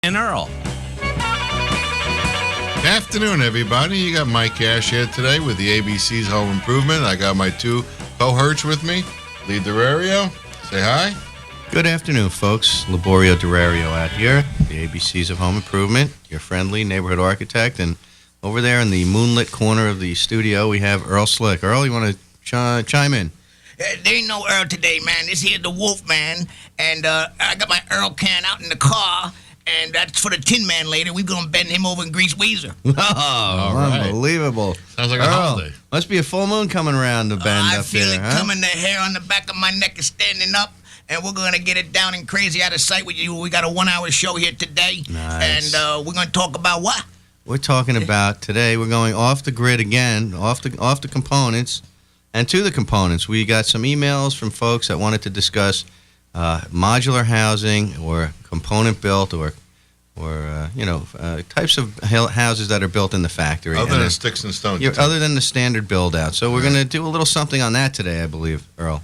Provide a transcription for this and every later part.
and Earl. Good afternoon, everybody. You got Mike Ash here today with the ABC's Home Improvement. I got my two cohorts with me. Lee Durario, say hi. Good afternoon, folks. Laborio Durario out here, the ABCs of Home Improvement, your friendly neighborhood architect. And over there in the moonlit corner of the studio, we have Earl Slick. Earl, you want to chime in? There ain't no Earl today, man. This here's the Wolf Man, and I got my Earl can out in the car, and that's for the Tin Man later. We're going to bend him over in Grease Weezer. Oh, right. Unbelievable. Sounds like a Earl, holiday. Must be a full moon coming around the bend I up feel there, it huh? coming. The hair on the back of my neck is standing up, and we're going to get it down and crazy out of sight with you. We got a 1-hour show here today, Nice. and we're going to talk about what? We're talking about today, we're going off the grid again, off the components, and to the components. We got some emails from folks that wanted to discuss modular housing or component built or types of houses that are built in the factory. Other than sticks and stones. Other than the standard build out. So we're going to do a little something on that today, I believe, Earl.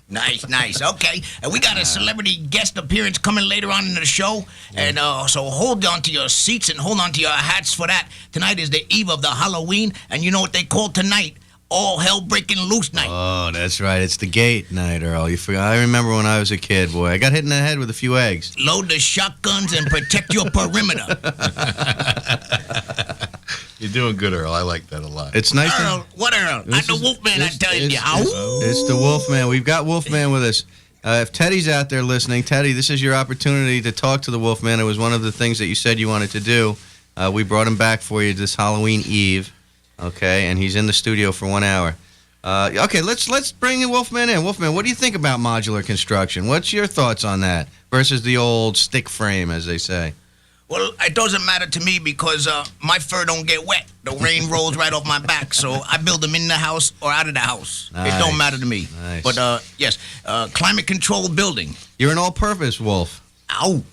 Nice. Okay. And we got a celebrity guest appearance coming later on in the show. And so hold on to your seats and hold on to your hats for that. Tonight is the eve of the Halloween. And you know what they call tonight? All hell breaking loose night. Oh, that's right. It's the gate night, Earl. You forgot. I remember when I was a kid, boy. I got hit in the head with a few eggs. Load the shotguns and protect your perimeter. You're doing good, Earl. I like that a lot. It's nice. Earl, what Earl? I'm the Wolfman, I tell you. It's the Wolfman. We've got Wolfman with us. If Teddy's out there listening, Teddy, this is your opportunity to talk to the Wolfman. It was one of the things that you said you wanted to do. We brought him back for you this Halloween Eve, okay? And he's in the studio for 1 hour. Okay, let's bring the Wolfman in. Wolfman, what do you think about modular construction? What's your thoughts on that versus the old stick frame, as they say? Well, it doesn't matter to me because my fur don't get wet. The rain rolls right off my back, so I build them in the house or out of the house. Nice. It don't matter to me. Nice. But, yes, climate-controlled building. You're an all-purpose wolf. Ow.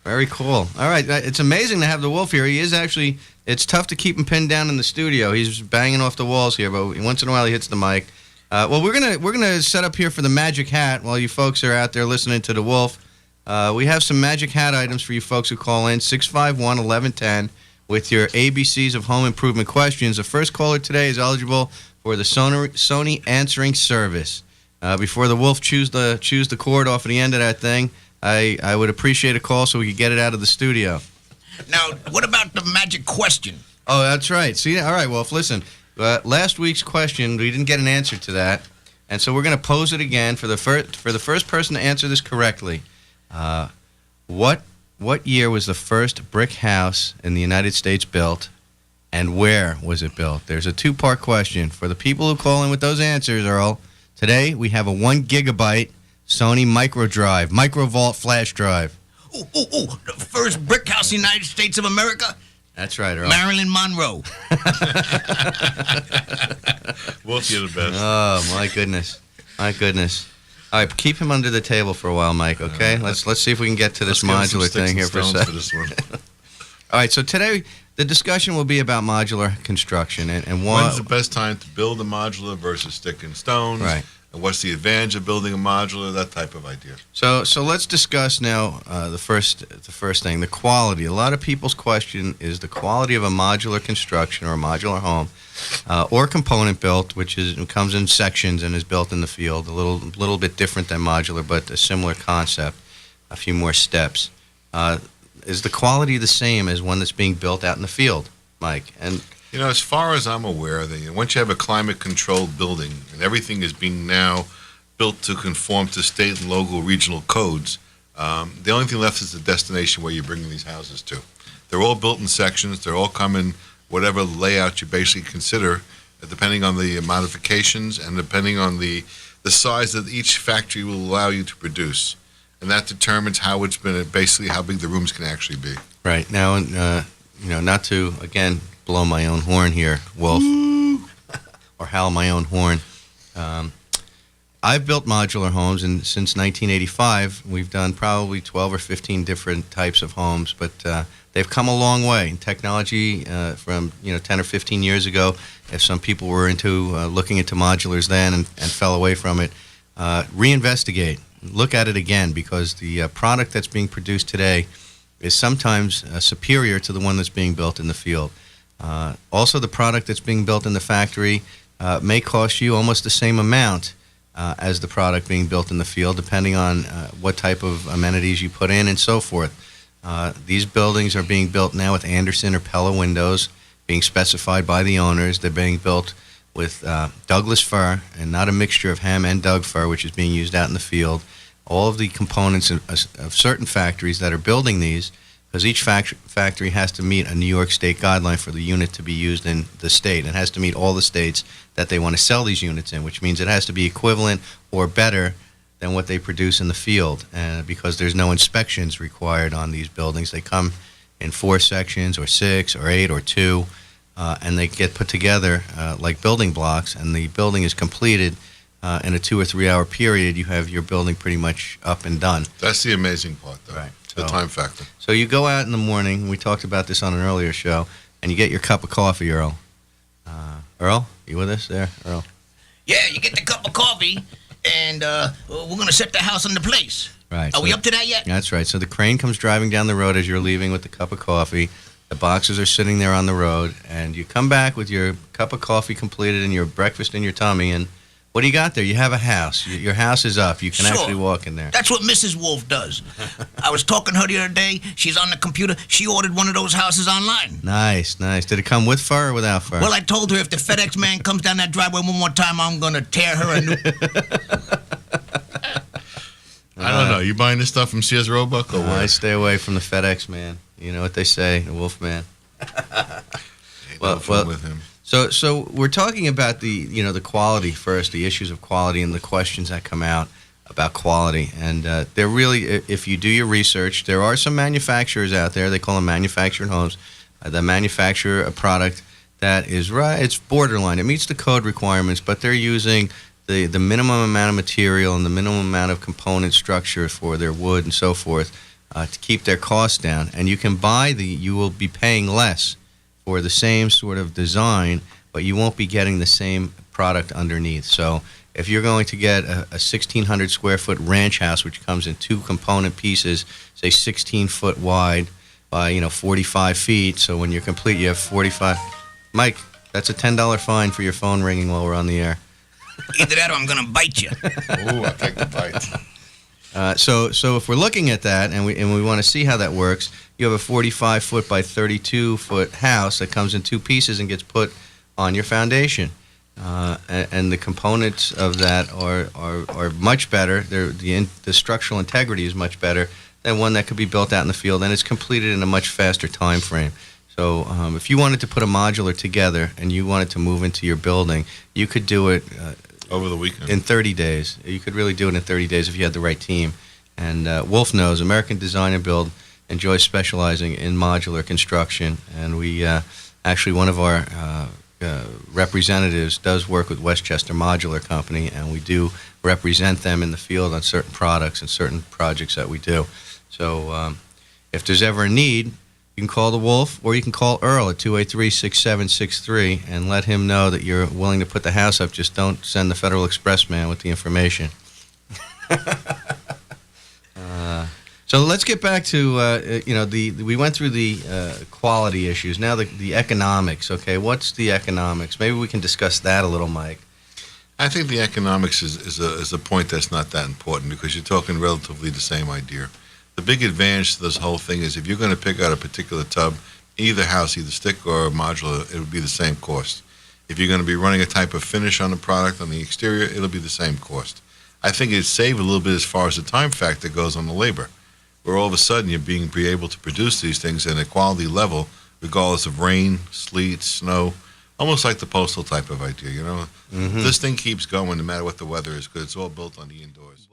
Very cool. All right, it's amazing to have the Wolf here. He is actually, it's tough to keep him pinned down in the studio. He's banging off the walls here, but once in a while he hits the mic. Well, we're gonna set up here for the magic hat while you folks are out there listening to the Wolf. We have some magic hat items for you folks who call in, 651-1110, with your ABCs of Home Improvement questions. The first caller today is eligible for the Sony answering service. Before the Wolf chews the cord off of the end of that thing, I would appreciate a call so we could get it out of the studio. Now, what about the magic question? Oh, that's right. See, all right, Wolf, listen. Last week's question, we didn't get an answer to that, and so we're going to pose it again for the first person to answer this correctly. What year was the first brick house in the United States built, and where was it built? There's a two-part question. For the people who call in with those answers, Earl, today we have a 1 gigabyte Sony Microvault flash drive. Ooh, the first brick house in the United States of America? That's right, Earl. Marilyn Monroe. Wolf, you're the best. Oh, my goodness. All right, keep him under the table for a while, Mike, okay? Let's see if we can get to this modular thing here for a second. All right, so today the discussion will be about modular construction and when's the best time to build a modular versus stick and stones? Right. And what's the advantage of building a modular? That type of idea. So let's discuss now the first thing, the quality. A lot of people's question is the quality of a modular construction or a modular home, or component built, which comes in sections and is built in the field. A little bit different than modular, but a similar concept. A few more steps. Is the quality the same as one that's being built out in the field, Mike? And as far as I'm aware, once you have a climate-controlled building and everything is being now built to conform to state and local regional codes, the only thing left is the destination where you're bringing these houses to. They're all built in sections. They're all come in whatever layout you basically consider, depending on the modifications and depending on the size that each factory will allow you to produce. And that determines how it's been, basically how big the rooms can actually be. Right. Now, not to, again, blow my own horn here, Wolf, or howl my own horn. I've built modular homes, and since 1985, we've done probably 12 or 15 different types of homes, but they've come a long way. Technology from 10 or 15 years ago, if some people were looking into modulars then and fell away from it, reinvestigate. Look at it again, because the product that's being produced today is sometimes superior to the one that's being built in the field. Also, the product that's being built in the factory may cost you almost the same amount as the product being built in the field, depending on what type of amenities you put in and so forth. These buildings are being built now with Anderson or Pella windows, being specified by the owners. They're being built with Douglas fir and not a mixture of Ham and Doug fir, which is being used out in the field. All of the components of certain factories that are building these, because each factory has to meet a New York State guideline for the unit to be used in the state. It has to meet all the states that they want to sell these units in, which means it has to be equivalent or better than what they produce in the field. And because there's no inspections required on these buildings, they come in 4 sections or 6 or 8 or 2, and they get put together like building blocks, and the building is completed in a 2 or 3 hour period. You have your building pretty much up and done. That's the amazing part, though. Right. The time factor. So you go out in the morning, we talked about this on an earlier show, and you get your cup of coffee, Earl. Earl, you with us there, Earl? Yeah, you get the cup of coffee, and we're going to set the house into place. Right. Are we up to that yet? That's right. So the crane comes driving down the road as you're leaving with the cup of coffee. The boxes are sitting there on the road, and you come back with your cup of coffee completed and your breakfast in your tummy, and what do you got there? You have a house. Your house is up. You can Sure. actually walk in there. That's what Mrs. Wolf does. I was talking to her the other day. She's on the computer. She ordered one of those houses online. Nice, nice. Did it come with fur or without fur? Well, I told her if the FedEx man comes down that driveway one more time, I'm going to tear her a new... I don't know. You buying this stuff from Sears Roebuck or what? I stay away from the FedEx man. You know what they say, the Wolf man. No fun with him. So we're talking about the quality first, the issues of quality and the questions that come out about quality. And they're really, if you do your research, there are some manufacturers out there, they call them manufactured homes, that manufacture a product that is right, it's borderline. It meets the code requirements, but they're using the minimum amount of material and the minimum amount of component structure for their wood and so forth to keep their costs down. And you can you will be paying less for the same sort of design, but you won't be getting the same product underneath. So if you're going to get a 1,600 square foot ranch house, which comes in 2 component pieces, say 16 foot wide by 45 feet, so when you're complete you have 45. Mike, that's a $10 fine for your phone ringing while we're on the air. Either that or I'm going to bite you. Ooh, I'll take the bite. So if we're looking at that and we want to see how that works, you have a 45 foot by 32 foot house that comes in 2 pieces and gets put on your foundation, and the components of that are much better. The structural integrity is much better than one that could be built out in the field, and it's completed in a much faster time frame. So if you wanted to put a modular together and you wanted to move into your building, you could do it Over the weekend. in 30 days. You could really do it in 30 days if you had the right team. And Wolf knows, American Design and Build enjoys specializing in modular construction. And we actually, one of our representatives does work with Westchester Modular Company, and we do represent them in the field on certain products and certain projects that we do. So if there's ever a need, you can call the Wolf, or you can call Earl at 283-6763 and let him know that you're willing to put the house up. Just don't send the Federal Express man with the information. So let's get back to, we went through the quality issues. Now the economics, okay? What's the economics? Maybe we can discuss that a little, Mike. I think the economics is a point that's not that important because you're talking relatively the same idea. The big advantage to this whole thing is if you're going to pick out a particular tub, either house, either stick or modular, it would be the same cost. If you're going to be running a type of finish on the product on the exterior, it'll be the same cost. I think it'd save a little bit as far as the time factor goes on the labor, where all of a sudden you're be able to produce these things at a quality level, regardless of rain, sleet, snow, almost like the postal type of idea, This thing keeps going no matter what the weather is because it's all built on the indoors.